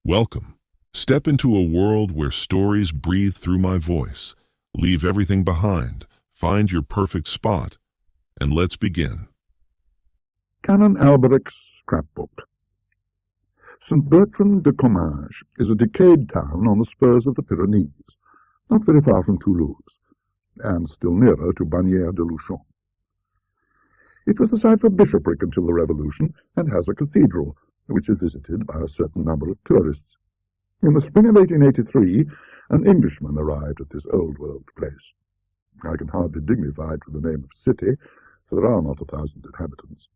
Welcome. Step into a world where stories breathe through my voice. Leave everything behind, find your perfect spot, and let's begin. Canon Alberic's Scrapbook. St. Bertrand de Comminges is a decayed town on the spurs of the Pyrenees, not very far from Toulouse, and still nearer to Bagnères-de-Luchon. It was the site for a bishopric until the Revolution, and has a cathedral, which is visited by a certain number of tourists. In the spring of 1883, an Englishman arrived at this old-world place. I can hardly dignify it with the name of city, for there are not 1,000 inhabitants.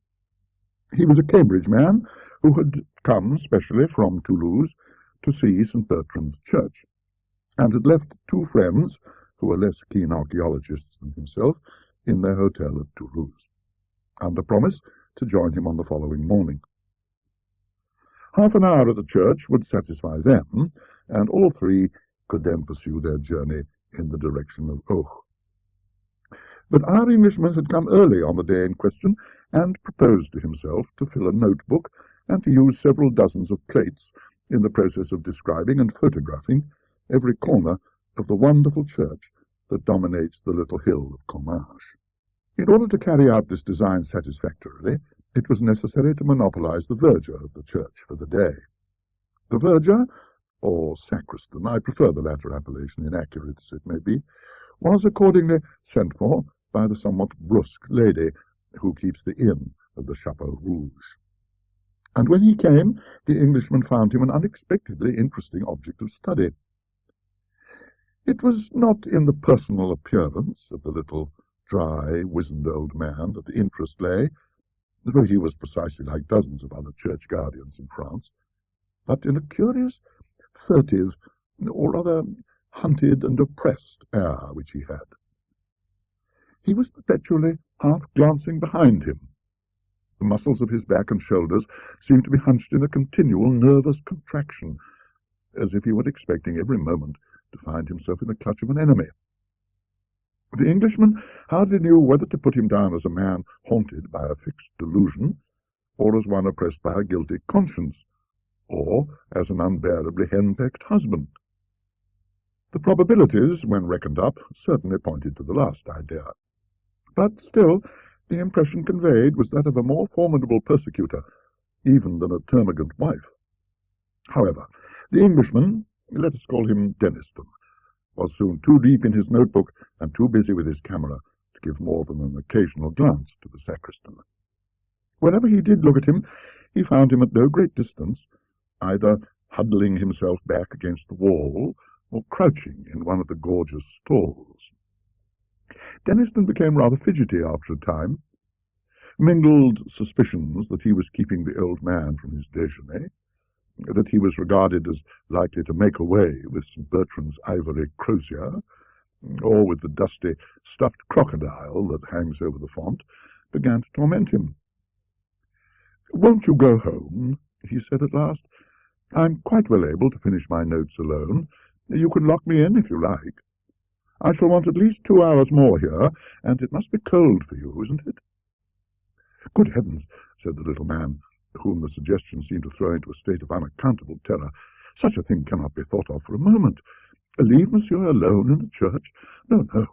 He was a Cambridge man who had come specially from Toulouse to see St. Bertrand's Church, and had left two friends, who were less keen archaeologists than himself, in their hotel at Toulouse, under promise to join him on the following morning. Half an hour at the church would satisfy them, and all three could then pursue their journey in the direction of Auch. But our Englishman had come early on the day in question, and proposed to himself to fill a notebook and to use several dozens of plates in the process of describing and photographing every corner of the wonderful church that dominates the little hill of Comminges. In order to carry out this design satisfactorily, it was necessary to monopolize the verger of the church for the day. The verger, or sacristan, I prefer the latter appellation, inaccurate as it may be, was accordingly sent for by the somewhat brusque lady who keeps the inn of the Chapeau Rouge. And when he came, the Englishman found him an unexpectedly interesting object of study. It was not in the personal appearance of the little, dry, wizened old man that the interest lay, for he was precisely like dozens of other church guardians in France, but in a curious, furtive, or rather hunted and oppressed air which he had. He was perpetually half glancing behind him. The muscles of his back and shoulders seemed to be hunched in a continual nervous contraction, as if he were expecting every moment to find himself in the clutch of an enemy. The Englishman hardly knew whether to put him down as a man haunted by a fixed delusion, or as one oppressed by a guilty conscience, or as an unbearably henpecked husband. The probabilities, when reckoned up, certainly pointed to the last idea. But still, the impression conveyed was that of a more formidable persecutor, even than a termagant wife. However, the Englishman, let us call him Deniston, was soon too deep in his notebook and too busy with his camera to give more than an occasional glance to the sacristan. Whenever he did look at him, he found him at no great distance, either huddling himself back against the wall or crouching in one of the gorgeous stalls. Deniston became rather fidgety after a time. Mingled suspicions that he was keeping the old man from his déjeuner, that he was regarded as likely to make away with St. Bertrand's ivory crozier, or with the dusty, stuffed crocodile that hangs over the font, began to torment him. "Won't you go home?" he said at last. "I'm quite well able to finish my notes alone. You can lock me in if you like. I shall want at least 2 hours more here, and it must be cold for you, isn't it?" "Good heavens," said the little man, whom the suggestion seemed to throw into a state of unaccountable terror. "Such a thing cannot be thought of for a moment. Leave monsieur alone in the church? No, no.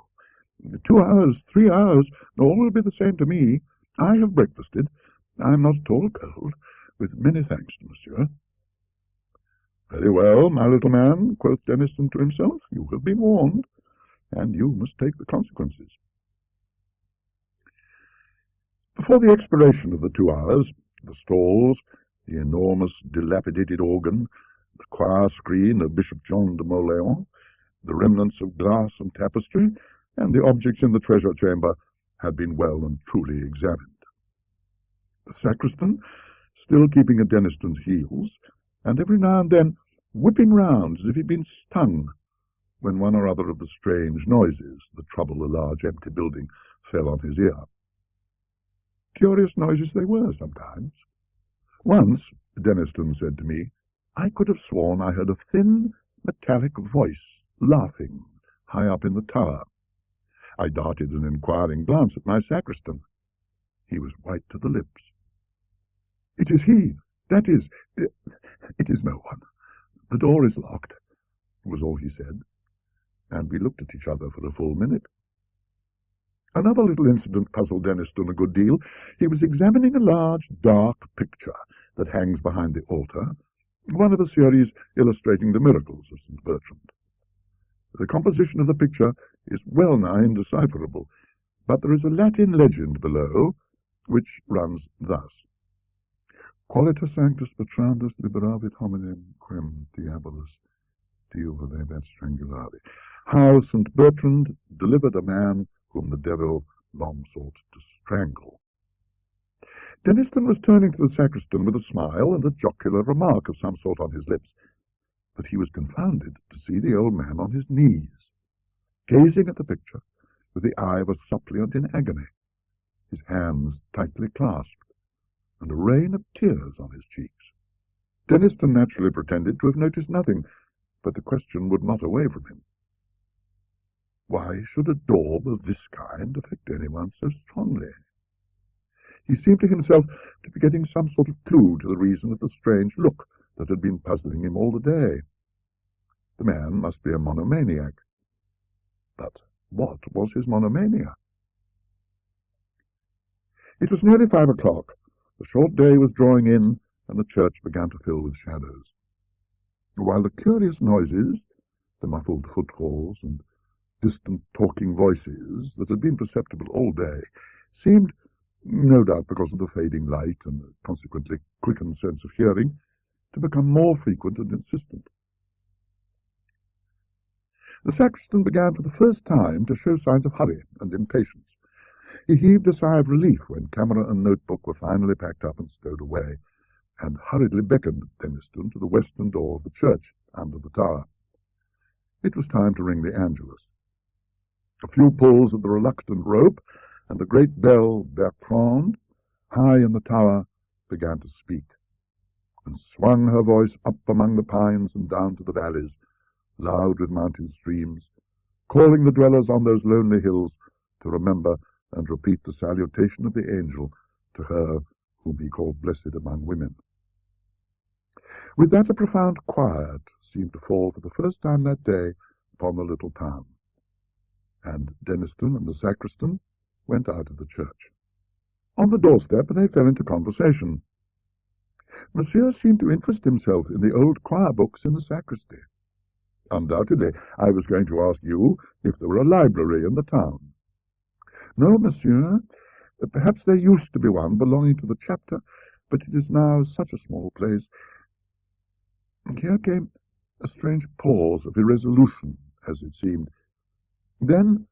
2 hours, 3 hours, all will be the same to me. I have breakfasted. I am not at all cold, with many thanks to monsieur." "Very well, my little man," quoth Deniston to himself, "you have been warned, and you must take the consequences." Before the expiration of the 2 hours, the stalls, the enormous dilapidated organ, the choir screen of Bishop John de Mauleon, the remnants of glass and tapestry, and the objects in the treasure chamber had been well and truly examined. The sacristan, still keeping at Deniston's heels, and every now and then whipping round as if he'd been stung, when one or other of the strange noises that trouble a large empty building fell on his ear. Curious noises they were sometimes. Once, Deniston said to me, I could have sworn I heard a thin, metallic voice laughing high up in the tower. I darted an inquiring glance at my sacristan. He was white to the lips. "It is he. That is, it is no one. "The door is locked," was all he said, and we looked at each other for a full minute. Another little incident puzzled Denniston a good deal. He was examining a large, dark picture that hangs behind the altar, one of a series illustrating the miracles of St. Bertrand. The composition of the picture is well-nigh indecipherable, but there is a Latin legend below, which runs thus: Qualitas sanctus Bertrandus liberavit hominem quem diabolus diovolebat strangulari. How St. Bertrand delivered a man whom the devil long sought to strangle. Denniston was turning to the sacristan with a smile and a jocular remark of some sort on his lips, but he was confounded to see the old man on his knees, gazing at the picture with the eye of a suppliant in agony, his hands tightly clasped, and a rain of tears on his cheeks. Denniston naturally pretended to have noticed nothing, but the question would not away from him. Why should a daub of this kind affect anyone so strongly? He seemed to himself to be getting some sort of clue to the reason of the strange look that had been puzzling him all the day. The man must be a monomaniac. But what was his monomania? It was nearly 5 o'clock. The short day was drawing in, and the church began to fill with shadows. While the curious noises, the muffled footfalls, and distant talking voices that had been perceptible all day seemed, no doubt because of the fading light and the consequently quickened sense of hearing, to become more frequent and insistent. The sacristan began for the first time to show signs of hurry and impatience. He heaved a sigh of relief when camera and notebook were finally packed up and stowed away, and hurriedly beckoned Denniston to the western door of the church under the tower. It was time to ring the Angelus. A few pulls of the reluctant rope, and the great bell Bertrand, high in the tower, began to speak, and swung her voice up among the pines and down to the valleys, loud with mountain streams, calling the dwellers on those lonely hills to remember and repeat the salutation of the angel to her whom he called blessed among women. With that a profound quiet seemed to fall for the first time that day upon the little town, and Denniston and the sacristan went out of the church. On the doorstep they fell into conversation. Monsieur seemed to interest himself in the old choir books in the sacristy. Undoubtedly, I was going to ask you if there were a library in the town. No, monsieur. Perhaps there used to be one belonging to the chapter, but it is now such a small place. Here came a strange pause of irresolution, as it seemed. Then,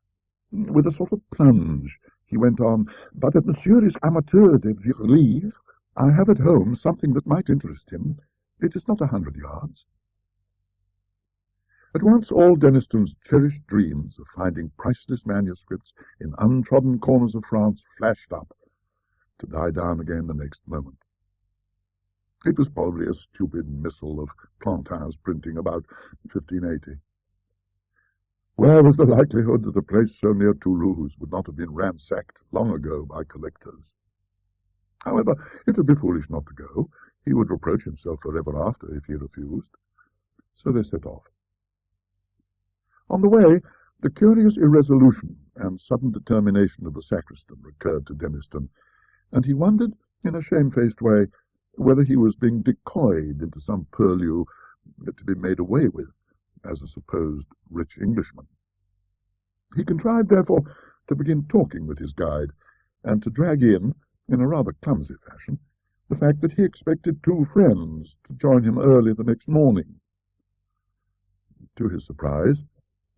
with a sort of plunge, he went on, "But if monsieur is amateur de vivre, I have at home something that might interest him. It is not 100 yards." At once all Denniston's cherished dreams of finding priceless manuscripts in untrodden corners of France flashed up, to die down again the next moment. It was probably a stupid missile of Plantin's printing about 1580. Where was the likelihood that a place so near Toulouse would not have been ransacked long ago by collectors? However, it would be foolish not to go. He would reproach himself forever after if he refused. So they set off. On the way, the curious irresolution and sudden determination of the sacristan recurred to Denniston, and he wondered, in a shamefaced way, whether he was being decoyed into some purlieu to be made away with as a supposed rich Englishman. He contrived, therefore, to begin talking with his guide, and to drag in a rather clumsy fashion, the fact that he expected 2 friends to join him early the next morning. To his surprise,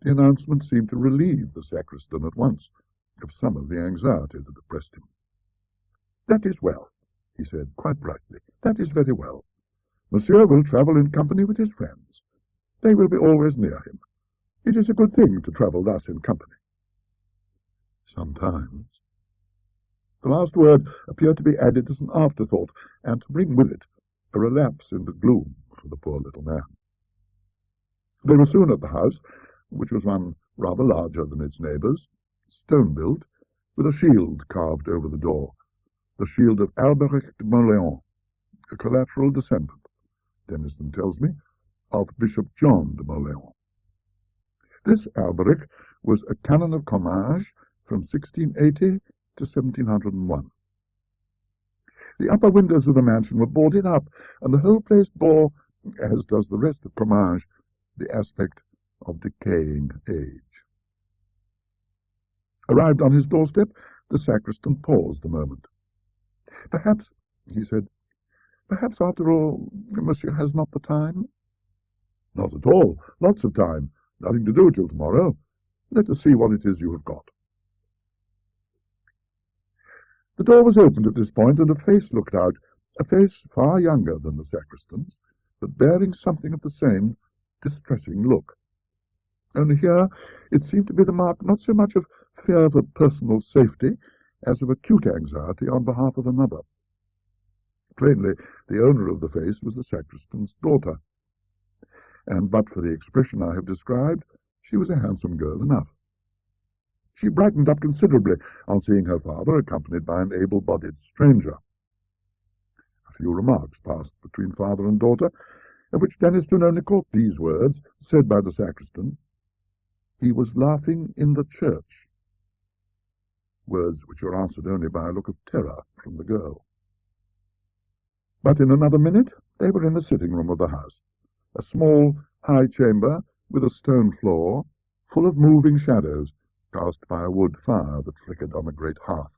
the announcement seemed to relieve the sacristan at once of some of the anxiety that oppressed him. "That is well," he said, quite brightly. "That is very well. Monsieur will travel in company with his friends. They will be always near him. It is a good thing to travel thus in company." Sometimes. The last word appeared to be added as an afterthought, and to bring with it a relapse into gloom for the poor little man. They were soon at the house, which was one rather larger than its neighbours, stone-built, with a shield carved over the door, the shield of Alberic de Malevolent, a collateral descendant, Denniston tells me, of Bishop John de Mauleon. This Alberic was a canon of Comminges from 1680 to 1701. The upper windows of the mansion were boarded up, and the whole place bore, as does the rest of Comminges, the aspect of decaying age. Arrived on his doorstep, the sacristan paused a moment. "Perhaps," he said, "perhaps after all, monsieur has not the time?" "Not at all. Lots of time. Nothing to do till tomorrow. Let us see what it is you have got." The door was opened at this point, and a face looked out, a face far younger than the sacristan's, but bearing something of the same distressing look. Only here it seemed to be the mark not so much of fear for personal safety as of acute anxiety on behalf of another. Plainly, the owner of the face was the sacristan's daughter, and but for the expression I have described, she was a handsome girl enough. She brightened up considerably on seeing her father accompanied by an able-bodied stranger. A few remarks passed between father and daughter, in which Denniston only caught these words, said by the sacristan, "He was laughing in the church," words which were answered only by a look of terror from the girl. But in another minute they were in the sitting-room of the house, a small, high chamber with a stone floor, full of moving shadows cast by a wood fire that flickered on a great hearth.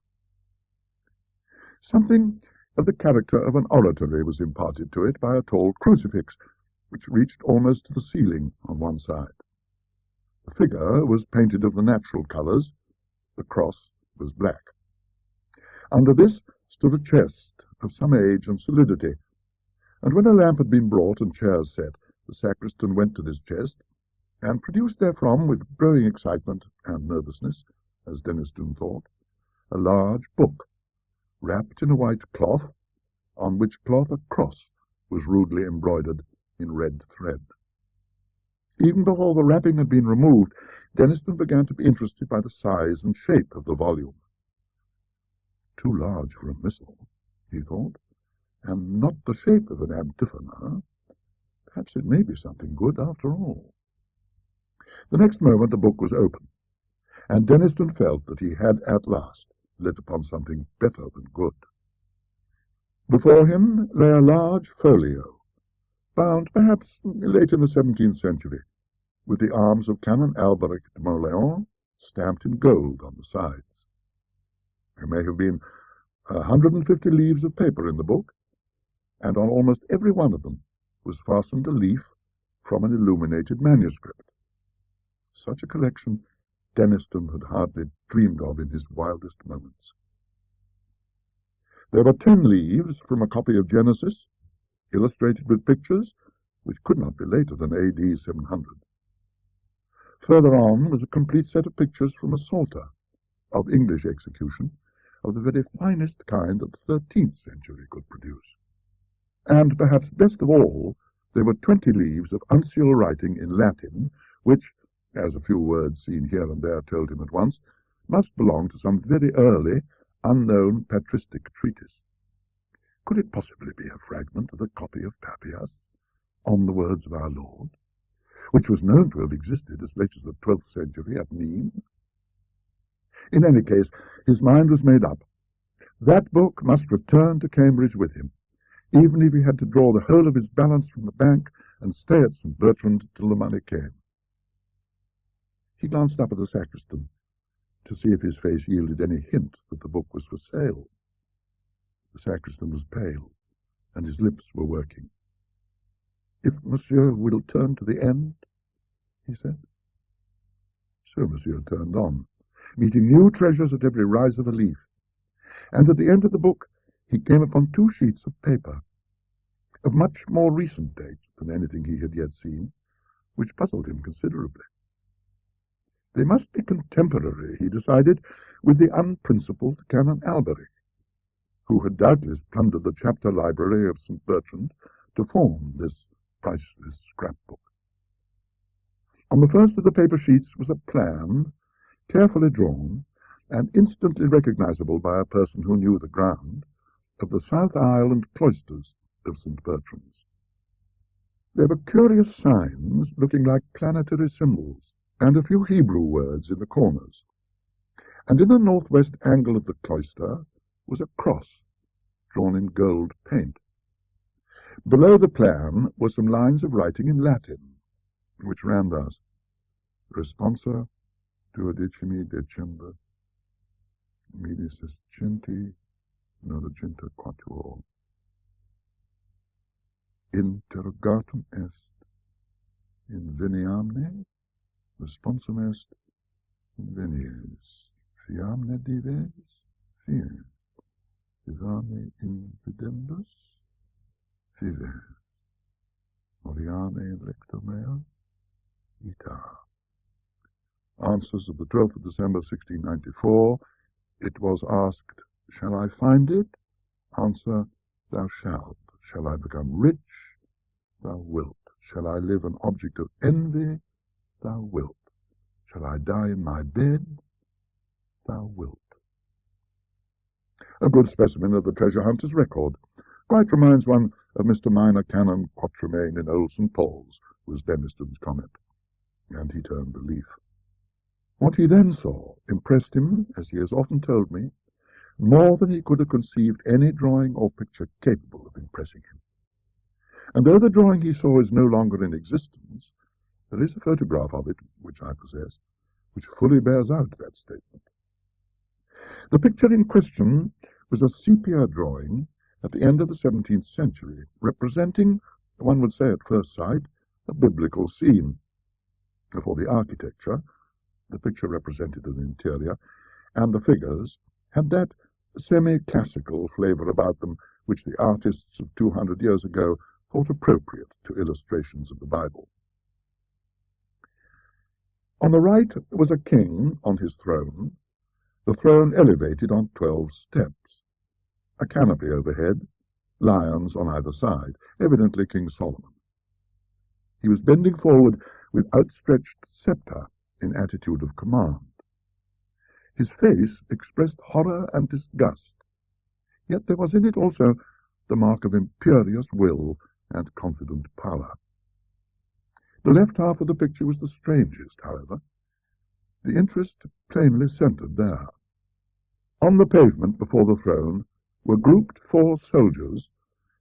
Something of the character of an oratory was imparted to it by a tall crucifix, which reached almost to the ceiling on one side. The figure was painted of the natural colours, the cross was black. Under this stood a chest of some age and solidity, and when a lamp had been brought and chairs set, the sacristan went to this chest, and produced therefrom, with growing excitement and nervousness, as Denniston thought, a large book, wrapped in a white cloth, on which cloth a cross was rudely embroidered in red thread. Even before the wrapping had been removed, Denniston began to be interested by the size and shape of the volume. Too large for a missal, he thought, and not the shape of an antiphona. Perhaps it may be something good after all. The next moment the book was open, and Denniston felt that he had at last lit upon something better than good. Before him lay a large folio, bound perhaps late in the 17th century, with the arms of Canon Alberic de Mauleon stamped in gold on the sides. There may have been 150 leaves of paper in the book, and on almost every one of them was fastened a leaf from an illuminated manuscript. Such a collection Denniston had hardly dreamed of in his wildest moments. There were 10 leaves from a copy of Genesis, illustrated with pictures, which could not be later than A.D. 700. Further on was a complete set of pictures from a Psalter, of English execution, of the very finest kind that the 13th century could produce. And, perhaps best of all, there were 20 leaves of uncial writing in Latin, which, as a few words seen here and there told him at once, must belong to some very early, unknown patristic treatise. Could it possibly be a fragment of the copy of Papias, On the Words of Our Lord, which was known to have existed as late as the 12th century at Nîmes? In any case, his mind was made up. That book must return to Cambridge with him, even if he had to draw the whole of his balance from the bank and stay at St. Bertrand till the money came. He glanced up at the sacristan to see if his face yielded any hint that the book was for sale. The sacristan was pale, and his lips were working. "If monsieur will turn to the end," he said. So monsieur turned on, meeting new treasures at every rise of a leaf, and at the end of the book he came upon 2 sheets of paper, of much more recent date than anything he had yet seen, which puzzled him considerably. They must be contemporary, he decided, with the unprincipled Canon Alberic, who had doubtless plundered the chapter library of St. Bertrand to form this priceless scrapbook. On the first of the paper sheets was a plan, carefully drawn, and instantly recognizable by a person who knew the ground, of the south aisle and cloisters of St. Bertrand's. There were curious signs looking like planetary symbols, and a few Hebrew words in the corners. And in the northwest angle of the cloister was a cross, drawn in gold paint. Below the plan were some lines of writing in Latin, which ran thus: Responsa duodecimi December, 1694. Interrogatum est in veniamne, responsum est in venies, fiamne dives, fies, vivame in videndus, vive, moriame in lecto meo, ita. Answers of the 12th of December 1694. It was asked, shall I find it? Answer, thou shalt. Shall I become rich? Thou wilt. Shall I live an object of envy? Thou wilt. Shall I die in my bed? Thou wilt. A good specimen of the treasure hunter's record. Quite reminds one of Mr. Minor Canon Quatremain in Old St. Paul's, was Denniston's comment, and he turned the leaf. What he then saw impressed him, as he has often told me, more than he could have conceived any drawing or picture capable of impressing him. And though the drawing he saw is no longer in existence, there is a photograph of it, which I possess, which fully bears out that statement. The picture in question was a sepia drawing at the end of the 17th century, representing, one would say at first sight, a biblical scene. For the architecture, the picture represented an interior, and the figures had that semi-classical flavour about them which the artists of 200 years ago thought appropriate to illustrations of the Bible. On the right was a king on his throne, the throne elevated on 12 steps, a canopy overhead, lions on either side, evidently King Solomon. He was bending forward with outstretched sceptre in attitude of command. His face expressed horror and disgust, yet there was in it also the mark of imperious will and confident power. The left half of the picture was the strangest, however. The interest plainly centred there. On the pavement before the throne were grouped 4 soldiers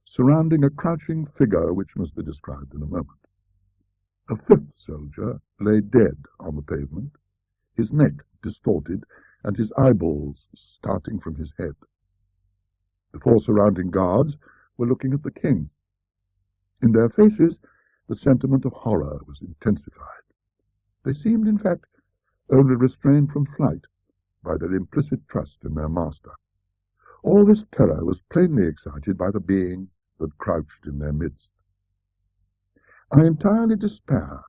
surrounding a crouching figure which must be described in a moment. A 5th soldier lay dead on the pavement, his neck distorted and his eyeballs starting from his head. The 4 surrounding guards were looking at the king. In their faces the sentiment of horror was intensified. They seemed, in fact, only restrained from flight by their implicit trust in their master. All this terror was plainly excited by the being that crouched in their midst. I entirely despair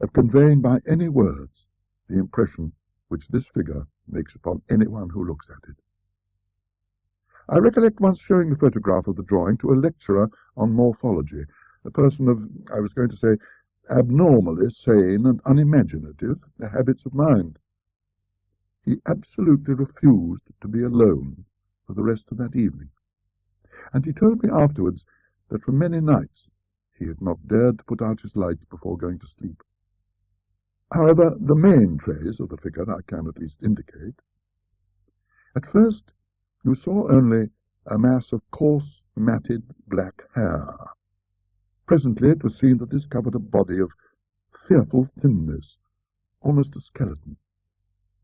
of conveying by any words the impression which this figure makes upon anyone who looks at it. I recollect once showing the photograph of the drawing to a lecturer on morphology, a person of, I was going to say, abnormally sane and unimaginative habits of mind. He absolutely refused to be alone for the rest of that evening, and he told me afterwards that for many nights he had not dared to put out his light before going to sleep. However, the main trace of the figure I can at least indicate. At first, you saw only a mass of coarse, matted black hair. Presently it was seen that this covered a body of fearful thinness, almost a skeleton,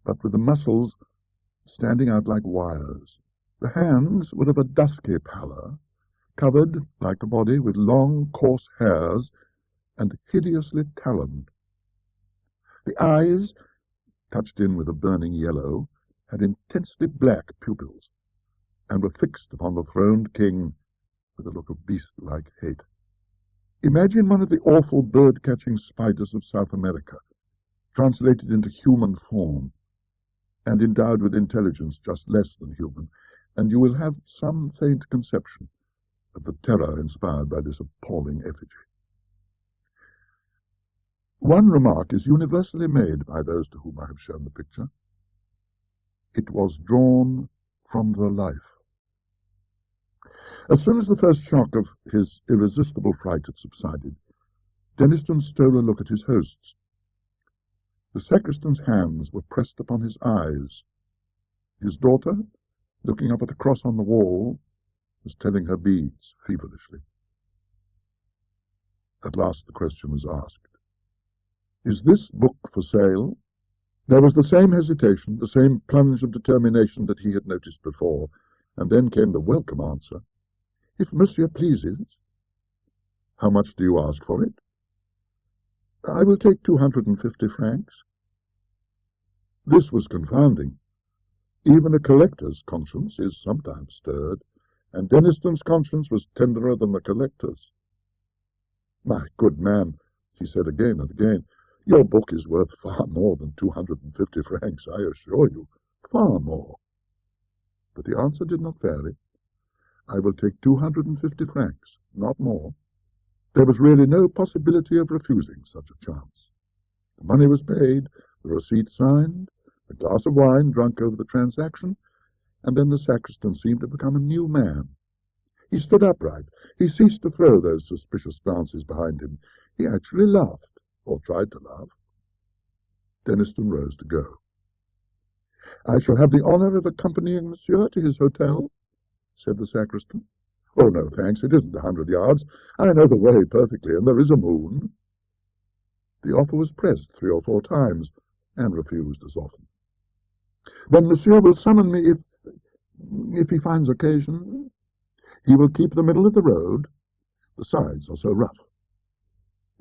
but with the muscles standing out like wires. The hands were of a dusky pallor, covered, like the body, with long, coarse hairs, and hideously taloned. The eyes, touched in with a burning yellow, had intensely black pupils, and were fixed upon the throned king with a look of beast-like hate. Imagine one of the awful bird-catching spiders of South America, translated into human form, and endowed with intelligence just less than human, and you will have some faint conception of the terror inspired by this appalling effigy. One remark is universally made by those to whom I have shown the picture. It was drawn from the life. As soon as the first shock of his irresistible fright had subsided, Denniston stole a look at his hosts. The sacristan's hands were pressed upon his eyes. His daughter, looking up at the cross on the wall, was telling her beads feverishly. At last the question was asked, "Is this book for sale?" There was the same hesitation, the same plunge of determination that he had noticed before, and then came the welcome answer, "If monsieur pleases." "How much do you ask for it?" "I will take 250 francs. This was confounding. Even a collector's conscience is sometimes stirred, and Denniston's conscience was tenderer than the collector's. "My good man," he said again and again, "your book is worth far more than 250 francs, I assure you, far more." But the answer did not vary. "I will take 250 francs, not more." There was really no possibility of refusing such a chance. The money was paid, the receipt signed, a glass of wine drunk over the transaction, and then the sacristan seemed to become a new man. He stood upright. He ceased to throw those suspicious glances behind him. He actually laughed, or tried to laugh. Denniston rose to go. "I shall have the honour of accompanying monsieur to his hotel," said the sacristan. "Oh, no, thanks. It isn't 100 yards. I know the way perfectly, and there is a moon." The offer was pressed 3 or 4 times, and refused as often. "Then monsieur will summon me if he finds occasion. He will keep the middle of the road. The sides are so rough."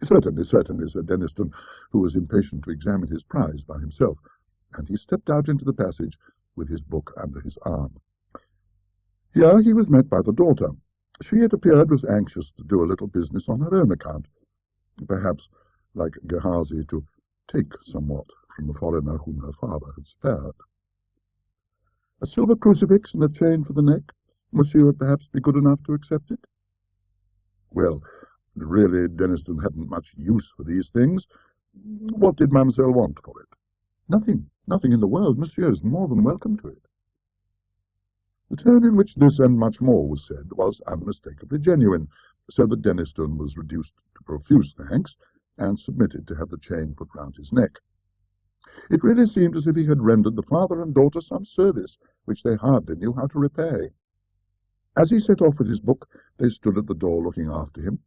"Certainly, certainly," said Denniston, who was impatient to examine his prize by himself, and he stepped out into the passage with his book under his arm. Here he was met by the daughter. She, it appeared, was anxious to do a little business on her own account, perhaps, like Gehazi, to take somewhat from the foreigner whom her father had spared. "A silver crucifix and a chain for the neck. Monsieur would perhaps be good enough to accept it?" Well, really, Denniston hadn't much use for these things. What did mademoiselle want for it? "Nothing, nothing in the world. Monsieur is more than welcome to it." The tone in which this and much more was said was unmistakably genuine, so that Denniston was reduced to profuse thanks, and submitted to have the chain put round his neck. It really seemed as if he had rendered the father and daughter some service which they hardly knew how to repay. As he set off with his book, they stood at the door looking after him,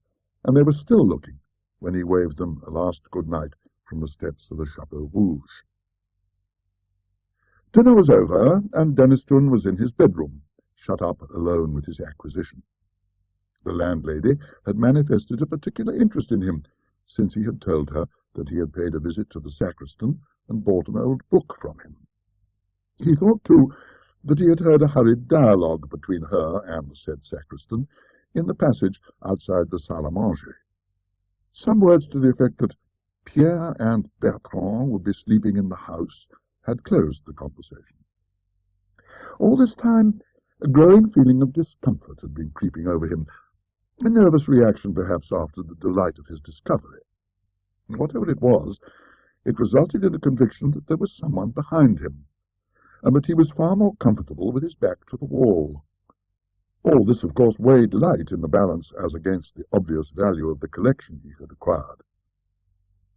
and they were still looking when he waved them a last good night from the steps of the Chapeau Rouge. Dinner was over, and Denniston was in his bedroom, shut up alone with his acquisition. The landlady had manifested a particular interest in him, since he had told her that he had paid a visit to the sacristan and bought an old book from him. He thought, too, that he had heard a hurried dialogue between her and the said sacristan in the passage outside the salle à manger. Some words to the effect that Pierre and Bertrand would be sleeping in the house had closed the conversation. All this time, a growing feeling of discomfort had been creeping over him, a nervous reaction perhaps after the delight of his discovery. Whatever it was, it resulted in a conviction that there was someone behind him, and that he was far more comfortable with his back to the wall. All this, of course, weighed light in the balance as against the obvious value of the collection he had acquired.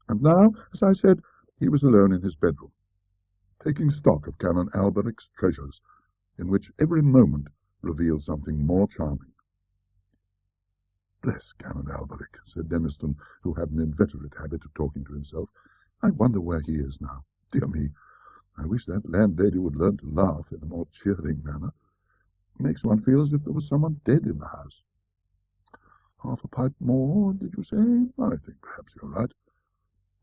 And now, as I said, he was alone in his bedroom, taking stock of Canon Alberic's treasures, in which every moment revealed something more charming. "Bless Canon Alberic," said Denniston, who had an inveterate habit of talking to himself. "I wonder where he is now. Dear me, I wish that landlady would learn to laugh in a more cheering manner. It makes one feel as if there was someone dead in the house. Half a pipe more, did you say? I think perhaps you're right.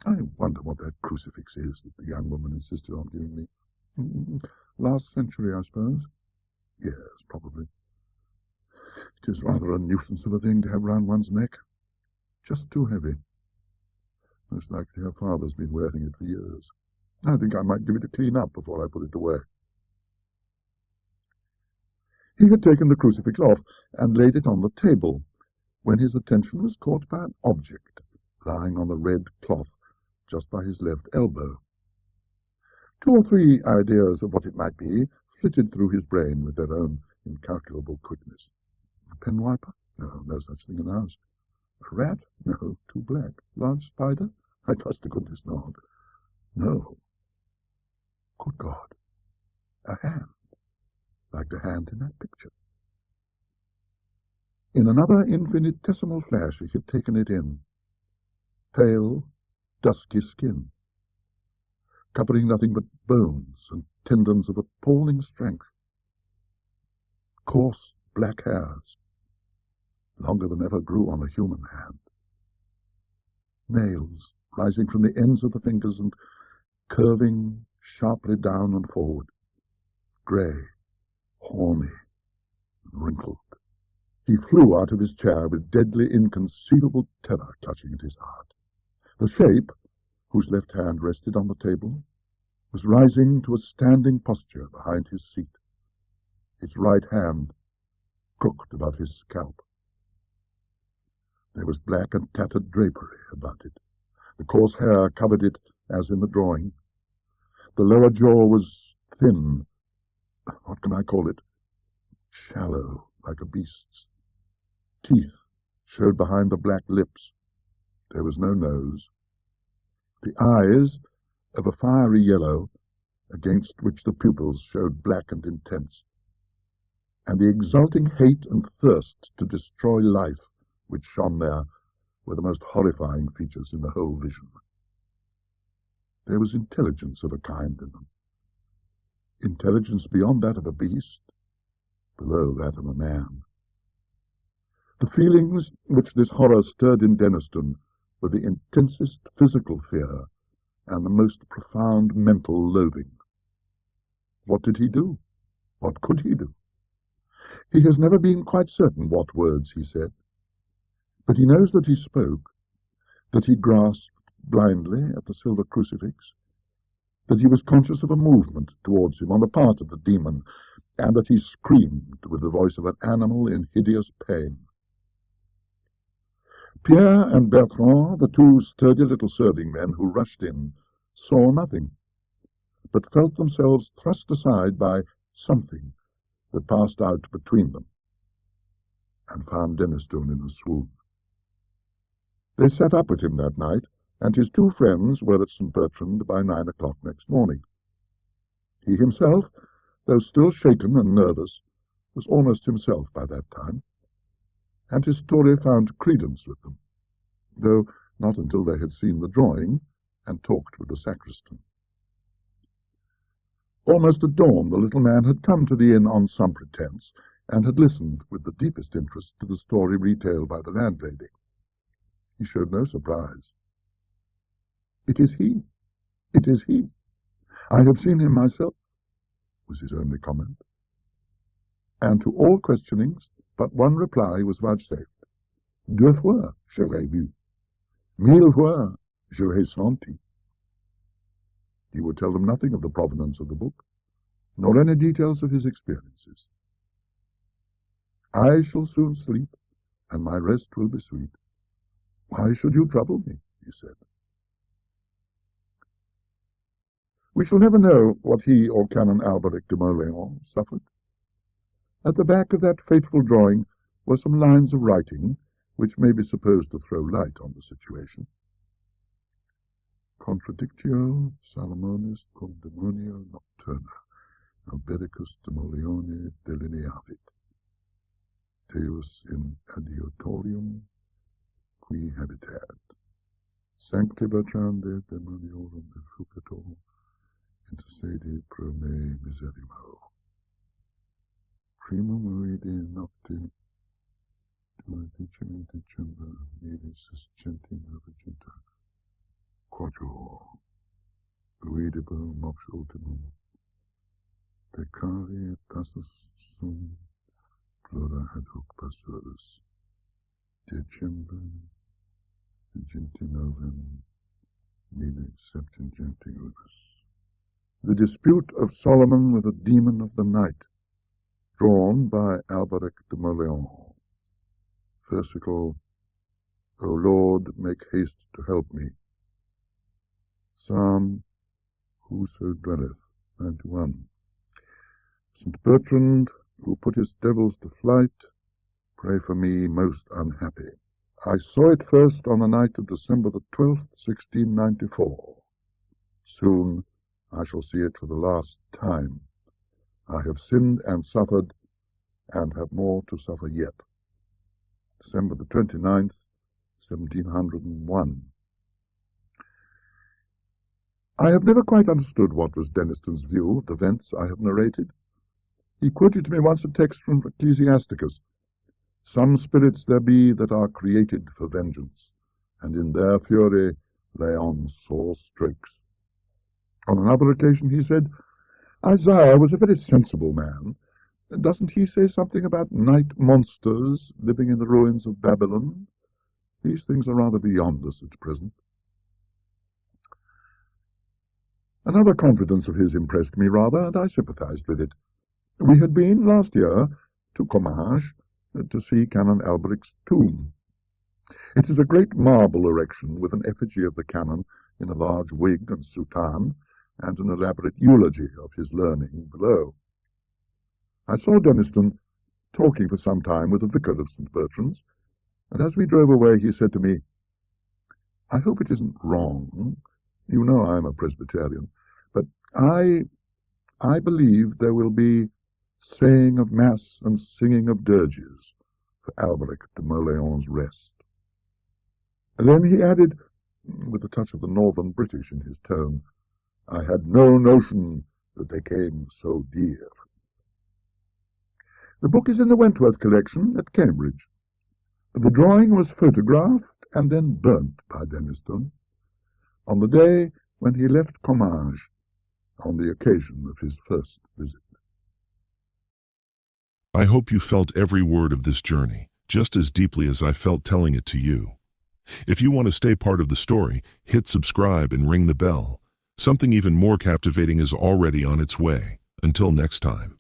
I wonder what that crucifix is that the young woman insisted on giving me. Last century, I suppose? Yes, probably. It is rather a nuisance of a thing to have round one's neck. Just too heavy. Most likely her father's been wearing it for years. I think I might give it a clean up before I put it away." He had taken the crucifix off and laid it on the table, when his attention was caught by an object lying on the red cloth just by his left elbow. 2 or 3 ideas of what it might be flitted through his brain with their own incalculable quickness. A pen wiper? No, no such thing in the house. A rat? No, too black. Large spider? I trust to goodness not. No. Good God. A hand, like the hand in that picture. In another infinitesimal flash he had taken it in. Pale, dusky skin, covering nothing but bones and tendons of appalling strength. Coarse black hairs, longer than ever grew on a human hand. Nails rising from the ends of the fingers and curving sharply down and forward. Grey, horny, and wrinkled. He flew out of his chair with deadly, inconceivable terror clutching at his heart. The shape, whose left hand rested on the table, was rising to a standing posture behind his seat, its right hand crooked above his scalp. There was black and tattered drapery about it. The coarse hair covered it as in the drawing. The lower jaw was thin. What can I call it? Shallow, like a beast's. Teeth showed behind the black lips. There was no nose. The eyes, of a fiery yellow, against which the pupils showed black and intense, and the exulting hate and thirst to destroy life which shone there were the most horrifying features in the whole vision. There was intelligence of a kind in them, intelligence beyond that of a beast, below that of a man. The feelings which this horror stirred in Denniston were the intensest physical fear and the most profound mental loathing. What did he do? What could he do? He has never been quite certain what words he said, but he knows that he spoke, that he grasped blindly at the silver crucifix, that he was conscious of a movement towards him on the part of the demon, and that he screamed with the voice of an animal in hideous pain. Pierre and Bertrand, the two sturdy little serving men who rushed in, saw nothing, but felt themselves thrust aside by something that passed out between them, and found Denniston in a swoon. They sat up with him that night, and his two friends were at St. Bertrand by 9 o'clock next morning. He himself, though still shaken and nervous, was almost himself by that time, and his story found credence with them, though not until they had seen the drawing and talked with the sacristan. Almost at dawn the little man had come to the inn on some pretence, and had listened with the deepest interest to the story retailed by the landlady. He showed no surprise. "It is he. It is he. I have seen him myself," was his only comment. And to all questionings but one reply was vouchsafed. "Deux fois je l'ai vu. 1000 fois je l'ai senti." He would tell them nothing of the provenance of the book, nor any details of his experiences. "I shall soon sleep, and my rest will be sweet. Why should you trouble me?" he said. We shall never know what he or Canon Alberic de Mauleon suffered. At the back of that fateful drawing were some lines of writing which may be supposed to throw light on the situation. Contradictio Salomonis cum demonio nocturna, Albericus de Mauleone delineavit. Deus in adiotorium qui habitat. Sancti Bertrande demoniorum effugator, intercede pro me miserimo. Primum vidi nocte, 12 December 1690, quatuor, luidibus mox ultimum, peccari et passus sum, plura ad hoc passuris, December 29, 1700. The Dispute of Solomon with the Demon of the Night, drawn by Alberic de Mauleon. Versicle, O Lord, make haste to help me. Psalm, Whoso dwelleth, 91. St. Bertrand, who put his devils to flight, pray for me most unhappy. I saw it first on the night of December the 12th, 1694. Soon I shall see it for the last time. I have sinned and suffered, and have more to suffer yet. December the 29th, 1701. I have never quite understood what was Denniston's view of the events I have narrated. He quoted to me once a text from Ecclesiasticus. Some spirits there be that are created for vengeance, and in their fury lay on sore strokes. On another occasion he said, Isaiah was a very sensible man. Doesn't he say something about night monsters living in the ruins of Babylon? These things are rather beyond us at present. Another confidence of his impressed me rather, and I sympathized with it. We had been last year to Comminges to see Canon Alberic's tomb. It is a great marble erection with an effigy of the canon in a large wig and soutane, and an elaborate eulogy of his learning below. I saw Denniston talking for some time with the vicar of St. Bertram's, and as we drove away he said to me, I hope it isn't wrong. You know I'm a Presbyterian, but I believe there will be saying of Mass and singing of dirges for Alberic de Mauleon's rest. And then he added, with a touch of the northern British in his tone, I had no notion that they came so dear. The book is in the Wentworth collection at Cambridge. The drawing was photographed and then burnt by Denniston on the day when he left Comminges on the occasion of his first visit. I hope you felt every word of this journey, just as deeply as I felt telling it to you. If you want to stay part of the story, hit subscribe and ring the bell. Something even more captivating is already on its way. Until next time.